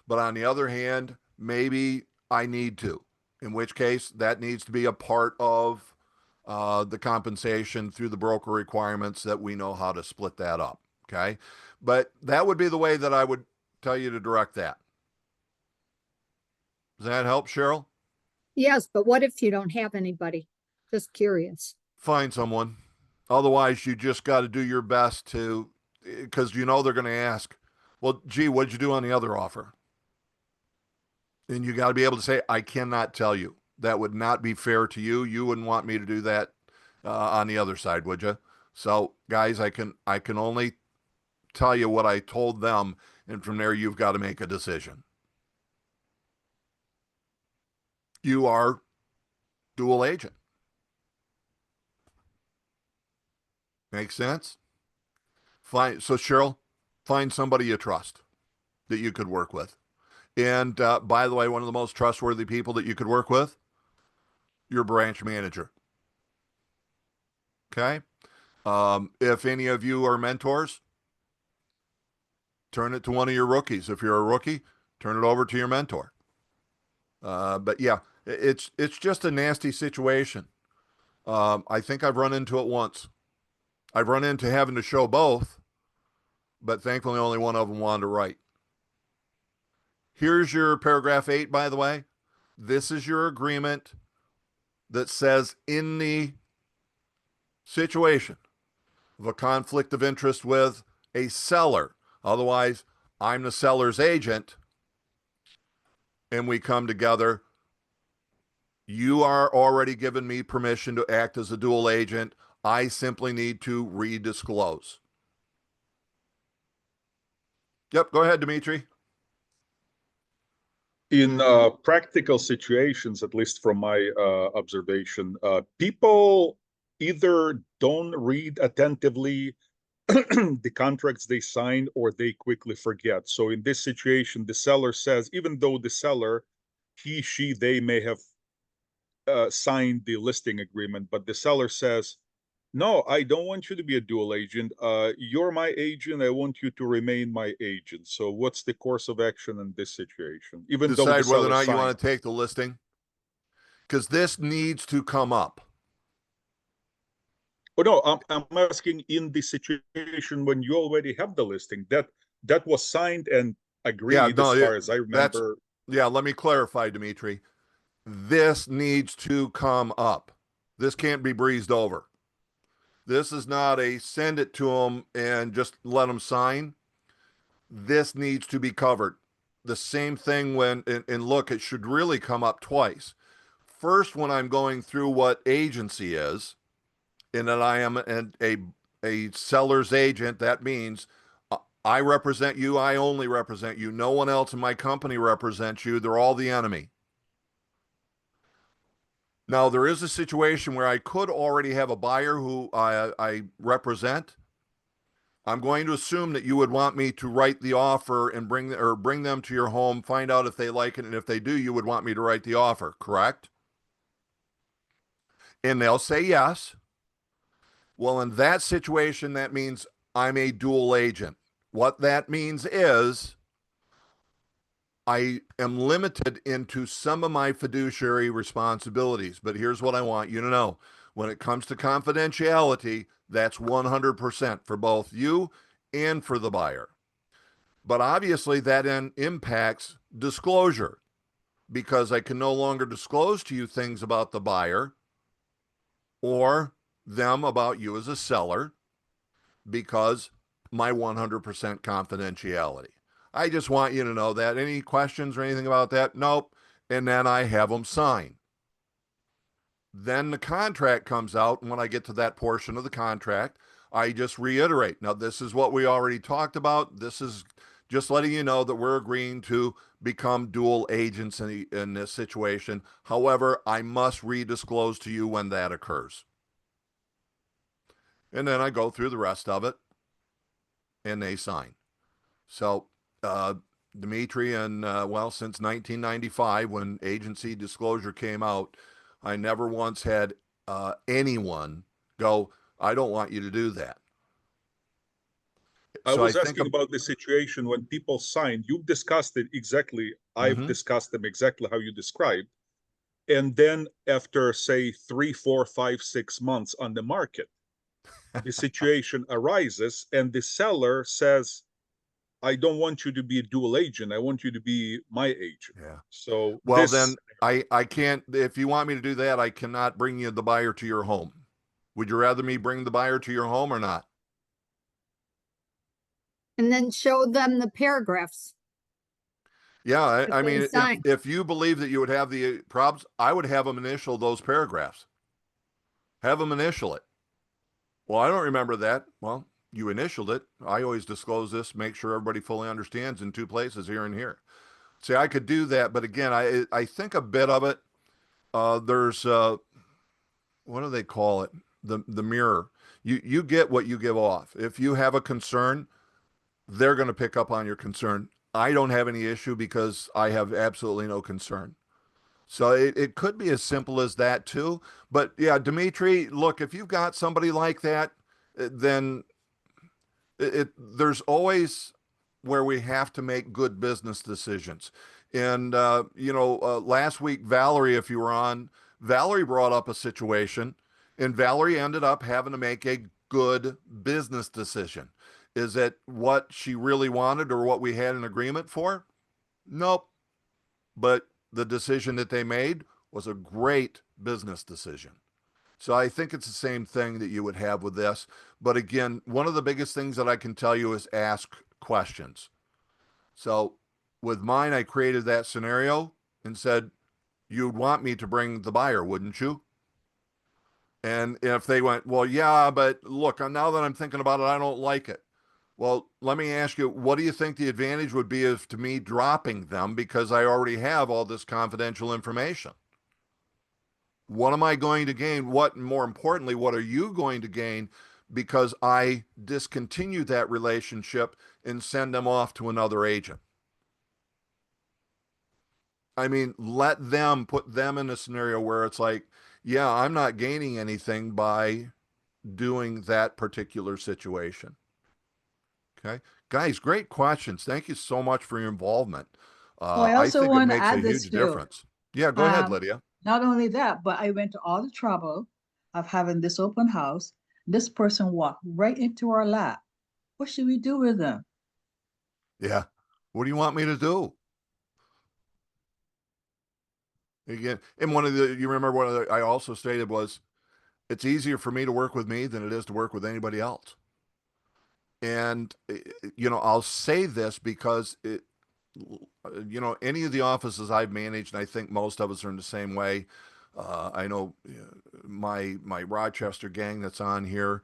But on the other hand, maybe I need to, in which case that needs to be a part of the compensation through the broker requirements that we know how to split that up. Okay. But that would be the way that I would tell you to direct that. Does that help, Cheryl? Yes, but what if you don't have anybody? Just curious. Find someone. Otherwise, you just got to do your best to, because they're going to ask, well, gee, what'd you do on the other offer? And you got to be able to say, I cannot tell you. That would not be fair to you. You wouldn't want me to do that on the other side, would you? So, guys, I can only tell you what I told them, and from there you've got to make a decision. You are dual agent. Make sense? So Cheryl, find somebody you trust that you could work with. And by the way, one of the most trustworthy people that you could work with, your branch manager. Okay? If any of you are mentors, turn it to one of your rookies. If you're a rookie, turn it over to your mentor. But yeah, it's just a nasty situation. I think I've run into it once. I've run into having to show both, but thankfully only one of them wanted to write. Here's your paragraph 8, by the way. This is your agreement that says in the situation of a conflict of interest with a seller, otherwise I'm the seller's agent, and we come together, you are already given me permission to act as a dual agent. I simply need to redisclose. Yep, go ahead, Dimitri. In practical situations, at least from my observation, people either don't read attentively the contracts they sign, or they quickly forget. So in this situation, the seller says, even though the seller, he, she, they may have signed the listing agreement, but the seller says, no, I don't want you to be a dual agent. You're my agent. I want you to remain my agent. So what's the course of action in this situation? Even though the Decide whether or seller not you signed. want to take the listing, because this needs to come up. Oh no, I'm asking in the situation when you already have the listing that was signed and agreed, as far as I remember. Yeah, let me clarify, Dimitri. This needs to come up. This can't be breezed over. This is not a send it to them and just let them sign. This needs to be covered. The same thing when, and look, it should really come up twice. First, when I'm going through what agency is, and that I am a seller's agent, that means I represent you. I only represent you. No one else in my company represents you. They're all the enemy. Now, there is a situation where I could already have a buyer who I represent. I'm going to assume that you would want me to write the offer and bring them to your home, find out if they like it, and if they do, you would want me to write the offer, correct? And they'll say yes. Well, in that situation, that means I'm a dual agent. What that means is I am limited into some of my fiduciary responsibilities. But here's what I want you to know. When it comes to confidentiality, that's 100% for both you and for the buyer. But obviously that then impacts disclosure, because I can no longer disclose to you things about the buyer or them about you as a seller, because my 100% confidentiality. I just want you to know that. Any questions or anything about that? Nope. And then I have them sign. Then the contract comes out, and when I get to that portion of the contract, I just reiterate. Now, this is what we already talked about. This is just letting you know that we're agreeing to become dual agents in this situation. However, I must redisclose to you when that occurs. And then I go through the rest of it, and they sign. So, Dimitri, and since 1995, when agency disclosure came out, I never once had anyone go, I don't want you to do that. I was asking about the situation when people sign. You've discussed it exactly. I've discussed them exactly how you described. And then after, say, 3, 4, 5, 6 months on the market, the situation arises and the seller says, I don't want you to be a dual agent. I want you to be my agent. Yeah. So then I can't, if you want me to do that, I cannot bring you the buyer to your home. Would you rather me bring the buyer to your home or not? And then show them the paragraphs. Yeah, I mean, sign. if you believe that you would have the problems, I would have them initial those paragraphs. Have them initial it. Well, I don't remember that. Well, you initialed it. I always disclose this, make sure everybody fully understands in 2 places, here and here. See, I could do that, but again, I think a bit of it, there's, what do they call it? The mirror. You get what you give off. If you have a concern, they're going to pick up on your concern. I don't have any issue because I have absolutely no concern. So it could be as simple as that too. But yeah, Dimitri, look, if you've got somebody like that, then there's always where we have to make good business decisions. And last week, Valerie, if you were on, Valerie brought up a situation, and Valerie ended up having to make a good business decision. Is it what she really wanted or what we had an agreement for? Nope. But the decision that they made was a great business decision. So I think it's the same thing that you would have with this. But again, one of the biggest things that I can tell you is ask questions. So with mine, I created that scenario and said, you'd want me to bring the buyer, wouldn't you? And if they went, well, yeah, but look, now that I'm thinking about it, I don't like it. Well, let me ask you, what do you think the advantage would be of to me dropping them because I already have all this confidential information? What am I going to gain? What, more importantly, what are you going to gain because I discontinue that relationship and send them off to another agent? I mean, let them, put them in a scenario where it's like, yeah, I'm not gaining anything by doing that particular situation. Okay, guys, great questions. Thank you so much for your involvement. I I also think it want to makes a add this huge too. difference. Yeah, go ahead, Um, Lydia. Not only that, but I went to all the trouble of having this open house. This person walked right into our lap. What should we do with them? Yeah. What do you want me to do? Again, and you remember what I also stated was, it's easier for me to work with me than it is to work with anybody else. And, I'll say this because any of the offices I've managed, and I think most of us are in the same way. I know my Rochester gang that's on here.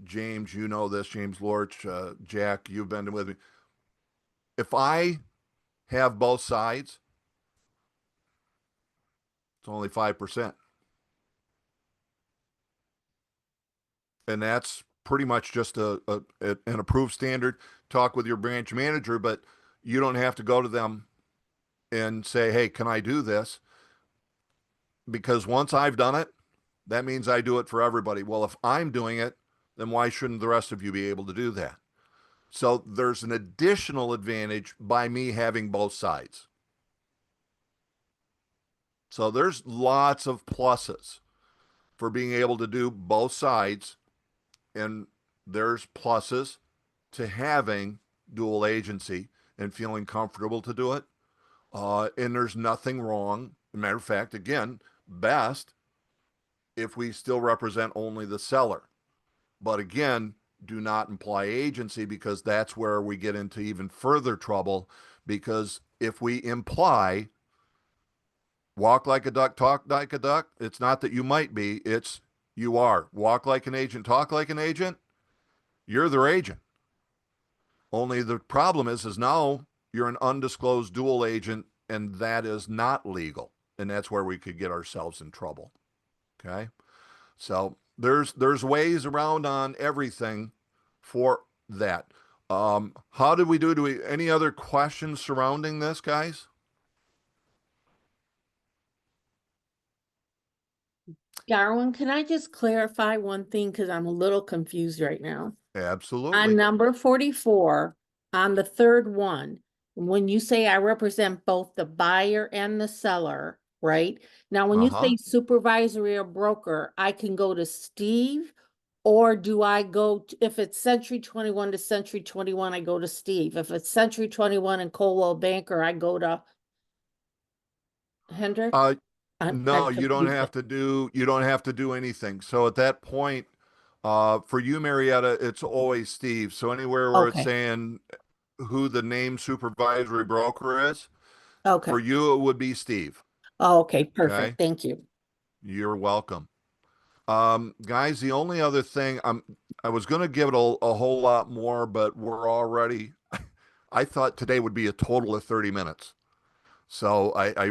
James, you know this, James Lorch, Jack, you've been with me. If I have both sides, it's only 5%. And that's pretty much just an approved standard. Talk with your branch manager, but you don't have to go to them and say, hey, can I do this? Because once I've done it, that means I do it for everybody. Well, if I'm doing it, then why shouldn't the rest of you be able to do that? So there's an additional advantage by me having both sides. So there's lots of pluses for being able to do both sides. And there's pluses to having dual agency and feeling comfortable to do it. And there's nothing wrong. As a matter of fact, again, best if we still represent only the seller. But again, do not imply agency because that's where we get into even further trouble. Because if we imply walk like a duck, talk like a duck, it's not that you might be, it's you are. Walk like an agent, talk like an agent, you're their agent. Only the problem is now you're an undisclosed dual agent, and that is not legal. And that's where we could get ourselves in trouble. Okay. So there's ways around on everything for that. How did we do? Any other questions surrounding this, guys? Darwin, can I just clarify one thing? Because I'm a little confused right now. Absolutely. On number 44, on the third one, when you say I represent both the buyer and the seller, right? Now, when you say supervisory or broker, I can go to Steve, or do I go, if it's Century 21 to Century 21, I go to Steve. If it's Century 21 and Coldwell Banker, I go to Hendrick? No, you don't have to do anything. So at that point, for you, Marietta, it's always Steve. So anywhere where it's saying who the name supervisory broker is, for you, it would be Steve. Oh, okay, perfect. Okay? Thank you. You're welcome. Guys, the only other thing I was going to give it a whole lot more, but we're already, I thought today would be a total of 30 minutes. So I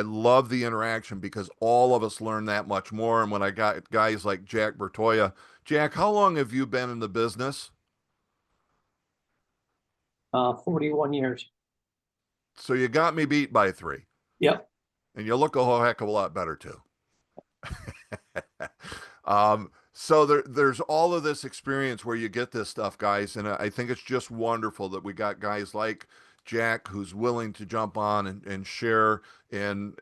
love the interaction because all of us learn that much more. And when I got guys like Jack Bertoya, Jack, how long have you been in the business? 41 years. So you got me beat by 3. Yep. And you look a whole heck of a lot better too. So there's all of this experience where you get this stuff, guys. And I think it's just wonderful that we got guys like Jack who's willing to jump on and share and,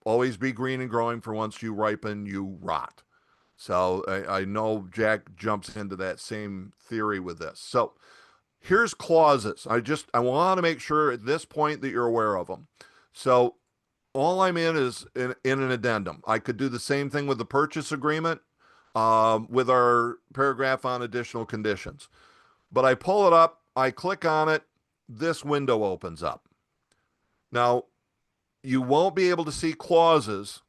always be green and growing, for once you ripen, you rot. So I know Jack jumps into that same theory with this. So here's clauses. I want to make sure at this point that you're aware of them. So all I'm in is in an addendum. I could do the same thing with the purchase agreement, with our paragraph on additional conditions. But I pull it up, I click on it, this window opens up. Now, you won't be able to see clauses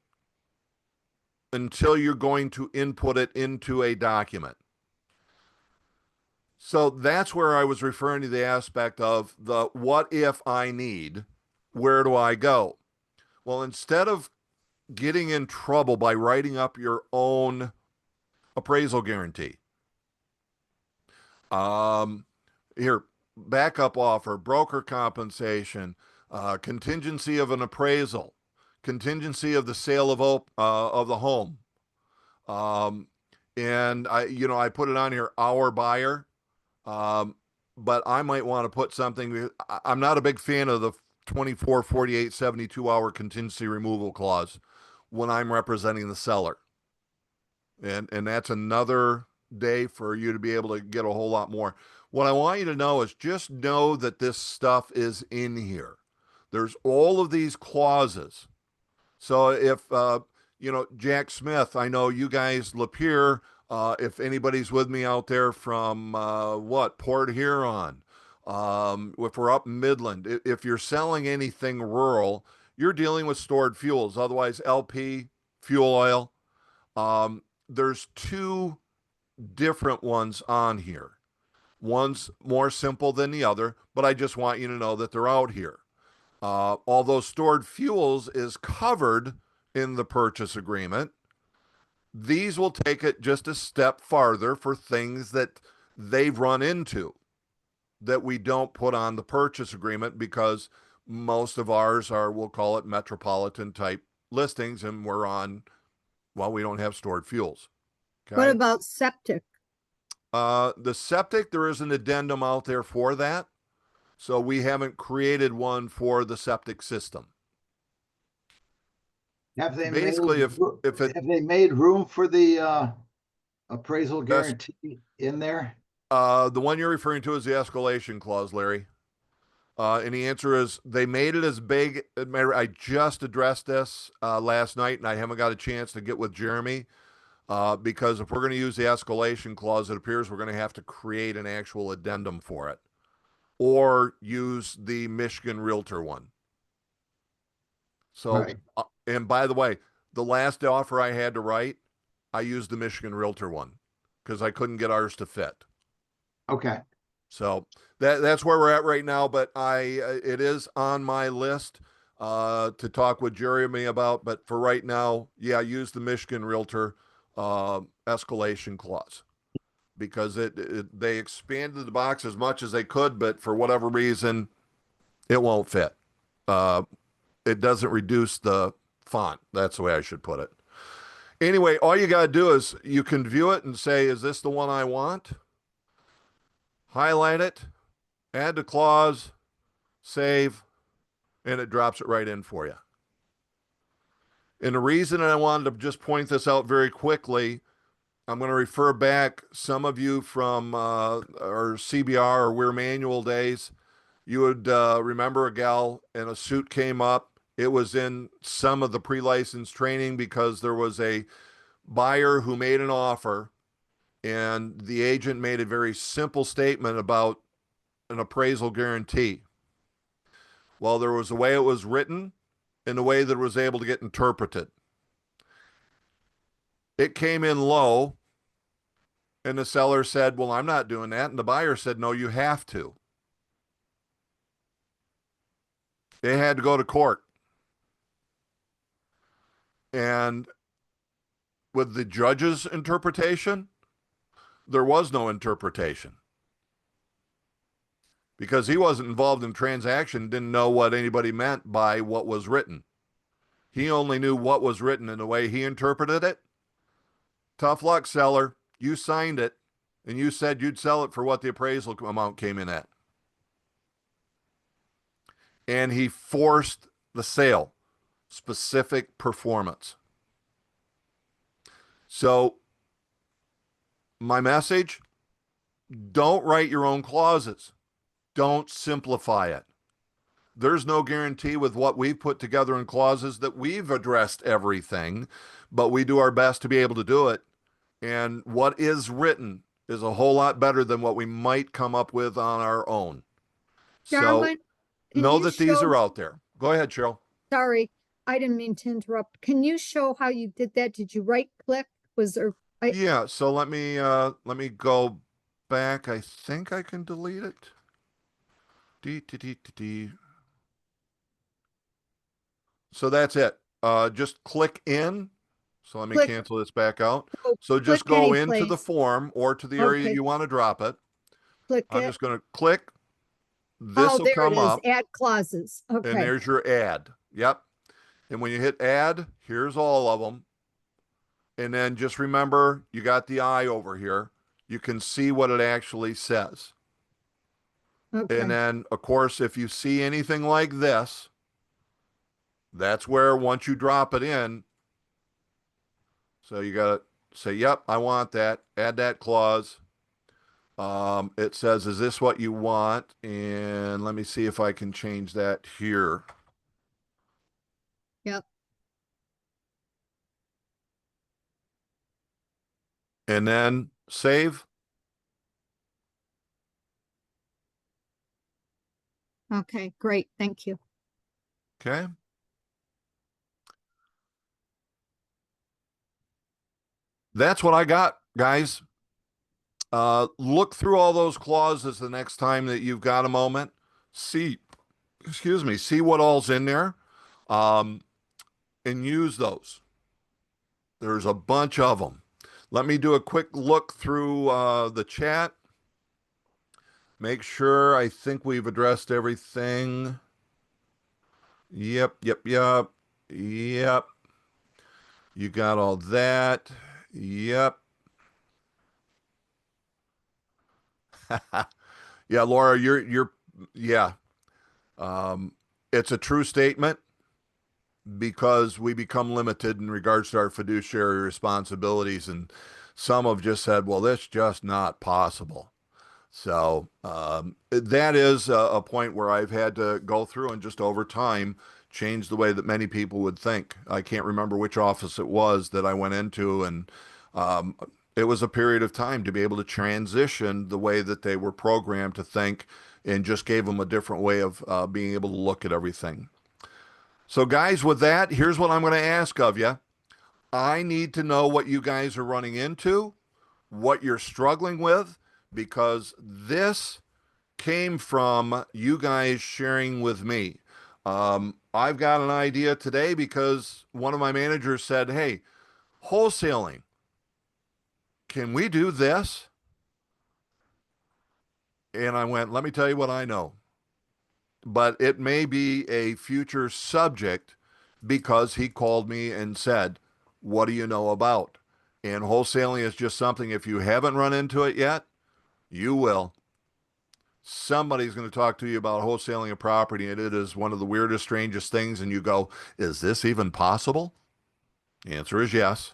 until you're going to input it into a document. So that's where I was referring to the aspect of the what if I need, where do I go? Well, instead of getting in trouble by writing up your own appraisal guarantee, here, backup offer, broker compensation, contingency of an appraisal, contingency of the sale of the home, and I put it on here, our buyer, but I might want to put something. I'm not a big fan of the 24, 48, 72 hour contingency removal clause when I'm representing the seller. And that's another day for you to be able to get a whole lot more. What I want you to know is just know that this stuff is in here. There's all of these clauses. So if, Jack Smith, I know you guys, Lapeer, if anybody's with me out there from, Port Huron, if we're up in Midland, if you're selling anything rural, you're dealing with stored fuels, otherwise LP, fuel oil. There's 2 different ones on here. One's more simple than the other, but I just want you to know that they're out here. Although stored fuels is covered in the purchase agreement, these will take it just a step farther for things that they've run into that we don't put on the purchase agreement, because most of ours are, we'll call it metropolitan type listings, and we don't have stored fuels. Okay? What about septic? The septic, there is an addendum out there for that. So we haven't created one for the septic system. Have they Basically, have they made room for the appraisal guarantee in there? The one you're referring to is the escalation clause, Larry. And the answer is they made it as big. I just addressed this last night, and I haven't got a chance to get with Jeremy, because if we're going to use the escalation clause, it appears we're going to have to create an actual addendum for it, or use the Michigan Realtor one. So, Right. And by the way, the last offer I had to write, I used the Michigan Realtor one because I couldn't get ours to fit. Okay. So that's where we're at right now, but it is on my list to talk with Jeremy about, but for right now, yeah, use the Michigan Realtor escalation clause, because they expanded the box as much as they could, but for whatever reason, it won't fit. It doesn't reduce the font. That's the way I should put it. Anyway, all you got to do is you can view it and say, is this the one I want? Highlight it, add the clause, save, and it drops it right in for you. And the reason I wanted to just point this out very quickly, I'm going to refer back some of you from our CBR or Weir Manual days. You would remember a gal in a suit came up. It was in some of the pre-license training because there was a buyer who made an offer, and the agent made a very simple statement about an appraisal guarantee. Well, there was a way it was written and the way that it was able to get interpreted. It came in low, and the seller said, well, I'm not doing that. And the buyer said, no, you have to. They had to go to court. And with the judge's interpretation, there was no interpretation. Because he wasn't involved in the transaction, didn't know what anybody meant by what was written. He only knew what was written in the way he interpreted it. Tough luck, seller. You signed it, and you said you'd sell it for what the appraisal amount came in at. And he forced the sale, specific performance. So, my message, don't write your own clauses. Don't simplify it. There's no guarantee with what we've put together in clauses that we've addressed everything, but we do our best to be able to do it. And what is written is a whole lot better than what we might come up with on our own. Darwin, So know that these are out there. Go ahead, Cheryl. Sorry, I didn't mean to interrupt. Can you show how you did that? Did you right click? Was there? Yeah, so let me go back. I think I can delete it. So that's it. Just click in. So let me cancel this back out. So just go into the form or to the area you want to drop it. Click I'm it. just going to click. This will come up. Add clauses. Okay. And there's your ad. Yep. And when you hit add, here's all of them. And then just remember, you got the eye over here. You can see what it actually says. Okay. And then, of course, if you see anything like this, that's where once you drop it in, so you got to say, yep, I want that. Add that clause. It says, is this what you want? And let me see if I can change that here. Yep. And then save. Okay, great. Thank you. Okay. That's what I got, guys. Look through all those clauses the next time that you've got a moment. See what all's in there, and use those. There's a bunch of them. Let me do a quick look through the chat. Make sure I think we've addressed everything. Yep. You got all that. Yep. Yeah, Laura, yeah. It's a true statement because we become limited in regards to our fiduciary responsibilities. And some have just said, well, that's just not possible. So that is a point where I've had to go through and just over time change the way that many people would think. I can't remember which office it was that I went into, and it was a period of time to be able to transition the way that they were programmed to think, and just gave them a different way of being able to look at everything. So guys, with that, here's what I'm going to ask of you. I need to know what you guys are running into, what you're struggling with, because this came from you guys sharing with me. I've got an idea today because one of my managers said, hey, wholesaling, can we do this? And I went, let me tell you what I know. But it may be a future subject because he called me and said, what do you know about? And wholesaling is just something, if you haven't run into it yet, you will. Somebody's going to talk to you about wholesaling a property, and it is one of the weirdest, strangest things. And you go, is this even possible? The answer is yes.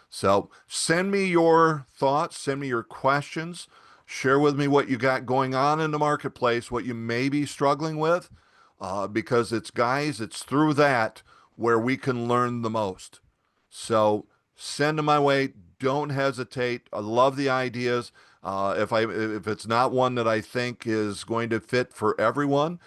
So send me your thoughts, send me your questions, share with me what you got going on in the marketplace, what you may be struggling with, because it's through that where we can learn the most. So send them my way. Don't hesitate. I love the ideas. If it's not one that I think is going to fit for everyone,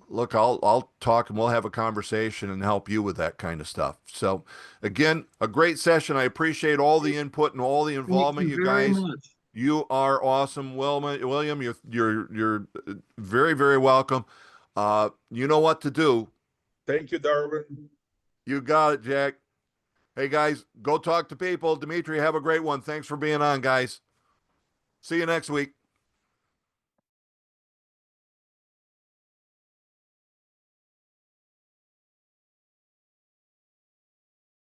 look, I'll talk and we'll have a conversation and help you with that kind of stuff. So again, a great session. I appreciate all the input and all the involvement. You guys, you are awesome. William, you're very, very welcome. You know what to do. Thank you, Darwin. You got it, Jack. Hey, guys, go talk to people. Dimitri, have a great one. Thanks for being on, guys. See you next week.